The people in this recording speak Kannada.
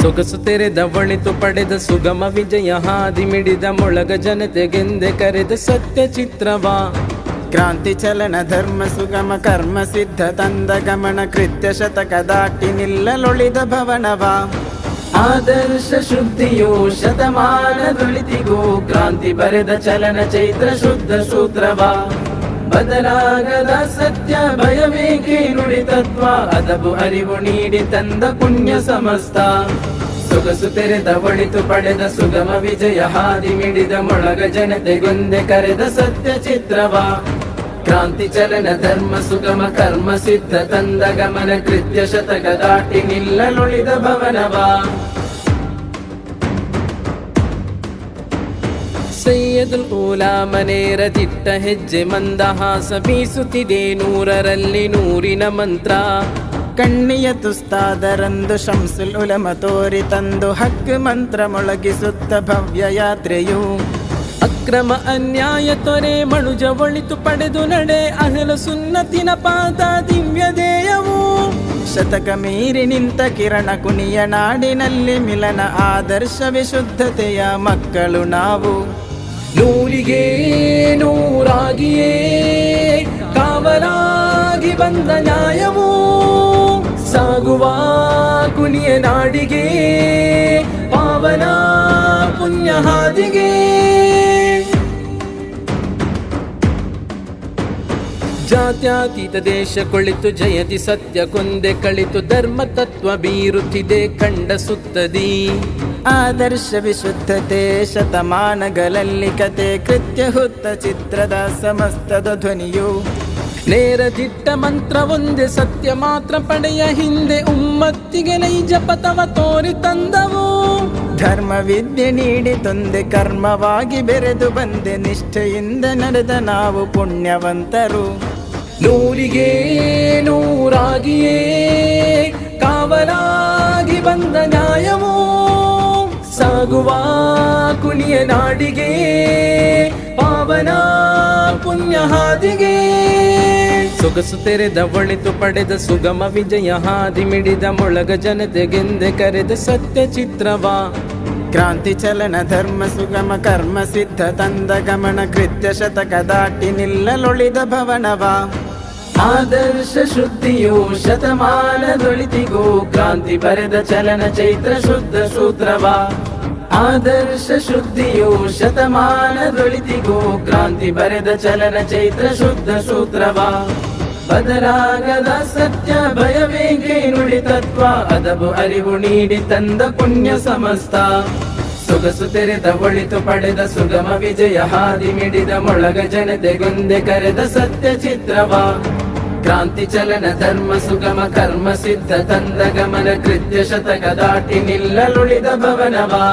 ಸೊಗಸು ತೆರೆದ ಒಳಿತು ಪಡೆದ ಸುಗಮ ವಿಜಯ ಹಾದಿ ಮಿಡಿದ ಮೊಳಗ ಜನತೆಗೆಂದೆ ಕರೆದ ಸತ್ಯ ಚಿತ್ರವಾ. ಕ್ರಾಂತಿ ಚಲನ ಧರ್ಮ ಸುಗಮ ಕರ್ಮ ಸಿದ್ಧ ತಂದ ಗಮನ ಕೃತ್ಯ ಶತಕ ದಾಟಿ ನಿಲ್ಲಲೊಳಿದ ಭವನವಾ. ಆದರ್ಶ ಶುದ್ಧಿಯೋ ಶತಮಾನದೊಳಿತಿಗೂ ಕ್ರಾಂತಿ ಬರೆದ ಚಲನ ಚೈತ್ರ ಶುದ್ಧ ಸೂತ್ರವಾ. ಬದಲಾಗದ ಸತ್ಯ ಭಯವೇಕೆ ನುಡಿ ತತ್ವ ಅದಬು ಅರಿವು ನೀಡಿ ತಂದ ಪುಣ್ಯ ಸಮಸ್ತ. ಸೊಗಸು ತೆರೆದ ಒಳಿತು ಪಡೆದ ಸುಗಮ ವಿಜಯ ಹಾದಿ ಮಿಡಿದ ಮೊಳಗ ಜನತೆಗೊಂದೆ ಕರೆದ ಸತ್ಯ ಚಿತ್ರವಾ. ಕ್ರಾಂತಿ ಚಲನ ಧರ್ಮ ಸುಗಮ ಕರ್ಮ ಸಿದ್ಧ ತಂದ ಗಮನ ಕೃತ್ಯ ಶತಕ ದಾಟಿ ನಿಲ್ಲಲೊಳಿದ ಭವನವಾ. ಸೈಯದುಲ್ ಊಲಾ ಮನೇರ ದಿಟ್ಟ ಹೆಜ್ಜೆ ಮಂದಹಾಸ ಬೀಸುತ್ತಿದೆ ನೂರರಲ್ಲಿ ನೂರಿನ ಮಂತ್ರ. ಕಣ್ಣಿಯ ತುಸ್ತಾದರಂದು ಶಂಸುಲ್ ಉಲಮ ತೋರಿ ತಂದು ಹಕ್ ಮಂತ್ರ ಮೊಳಗಿಸುತ್ತ ಭವ್ಯ ಯಾತ್ರೆಯು. ಅಕ್ರಮ ಅನ್ಯಾಯ ತೊರೆ ಮಣುಜ ಒಳಿತು ಪಡೆದು ನಡೆ ಅಹಲ ಸುನ್ನತಿನ ಪಾದ ದಿವ್ಯ ಧ್ಯೇಯವು. ಶತಕ ಮೀರಿ ನಿಂತ ಕಿರಣ ಕುಣಿಯ ನಾಡಿನಲ್ಲಿ ಮಿಲನ ಆದರ್ಶ ವಿಶುದ್ಧತೆಯ ಮಕ್ಕಳು ನಾವು. ನೂರಿಗೆ ನೂರಾಗಿಯೇ ಕಾವಲಾಗಿ ಬಂದ ನ್ಯಾಯವು ಸಾಗುವ ಕುಣಿಯ ನಾಡಿಗೆ ಪಾವನ ಪುಣ್ಯ ಹಾದಿಗೆ. ಜಾತ್ಯಾತೀತ ದೇಶ ಕೊಳಿತು ಜಯತಿ ಸತ್ಯ ಕೊಂದೆ ಕಳಿತು ಧರ್ಮ ತತ್ವ ಬೀರುತ್ತಿದೆ ಕಂಡ ಸುತ್ತದಿ. ಆದರ್ಶ ವಿಶುದ್ಧತೆ ಶತಮಾನಗಳಲ್ಲಿ ಕತೆ ಕೃತ್ಯ ಹುತ್ತ ಚಿತ್ರದ ಸಮಸ್ತದ ಧ್ವನಿಯು. ನೇರ ದಿಟ್ಟ ಮಂತ್ರ ಒಂದೇ ಸತ್ಯ ಮಾತ್ರ ಪಡೆಯ ಹಿಂದೆ ಉಮ್ಮತ್ತಿಗೆ ನೈಜ ಪಥವ ತೋರಿ ತಂದವು. ಧರ್ಮ ವಿದ್ಯೆ ನೀಡಿ ತಂದೆ ಕರ್ಮವಾಗಿ ಬೆರೆದು ಬಂದೆ ನಿಷ್ಠೆಯಿಂದ ನಡೆದ ನಾವು ಪುಣ್ಯವಂತರು. ನೂರಿಗೆ ನೂರಾಗಿಯೇ ಕಾವಲಾಗಿ ಬಂದ ನ್ಯಾಯವು ಸಾಗುವ ಕುಣಿಯ ನಾಡಿಗೆ ಪಾವನ ಪುಣ್ಯ ಹಾದಿಗೆ. ಸೊಗಸು ತೆರೆದ ಒಳಿತು ಪಡೆದ ಸುಗಮ ವಿಜಯ ಹಾದಿ ಮಿಡಿದ ಮೊಳಗ ಜನತೆಗೆಂದೆ ಕರೆದ ಸತ್ಯ ಚಿತ್ರವಾ. ಕ್ರಾಂತಿ ಚಲನ ಧರ್ಮ ಸುಗಮ ಕರ್ಮ ಸಿದ್ಧ ತಂದ ಗಮನ ಕೃತ್ಯ ಶತಕ ದಾಟಿ ನಿಲ್ಲಲೊಳಿದ ಭವನವಾ. ಆದರ್ಶ ಶುದ್ಧಿಯೋ ಶತಮಾನದೊಳಿತಿಗೂ ಕ್ರಾಂತಿ ಬರೆದ ಚಲನ ಚೈತ್ರ ಶುದ್ಧ ಸೂತ್ರವಾ. ಆದರ್ಶ ಶುದ್ಧಿಯೋ ಶತಮಾನದೊಳಿತಿಗೂ ಕ್ರಾಂತಿ ಬರೆದ ಚಲನ ಚೈತ್ರ ಶುದ್ಧ ಸೂತ್ರವಾ. ಬದಲಾಗದ ಸತ್ಯ ಭಯವೇಕೆ ನುಡಿ ತತ್ವ ಅದಬು ಅರಿವು ನೀಡಿ ತಂದ ಪುಣ್ಯ ಸಮಸ್ತ. ಸೊಗಸು ತೆರೆದ ಒಳಿತು ಪಡೆದ ಸುಗಮ ವಿಜಯ ಹಾದಿ ಮಿಡಿದ ಮೊಳಗ ಜನತೆಗೊಂದೆ ಕರೆದ ಸತ್ಯ ಚಿತ್ರವಾ. ಕ್ರಾಂತಿ ಚಲನ ಧರ್ಮ ಸುಗಮ ಕರ್ಮ ಸಿದ್ಧ ತಂದ ಗಮನ ಕೃತ್ಯ ಶತಕ ದಾಟಿ ನಿಲ್ಲಲುಳಿದ ಭವನವಾ.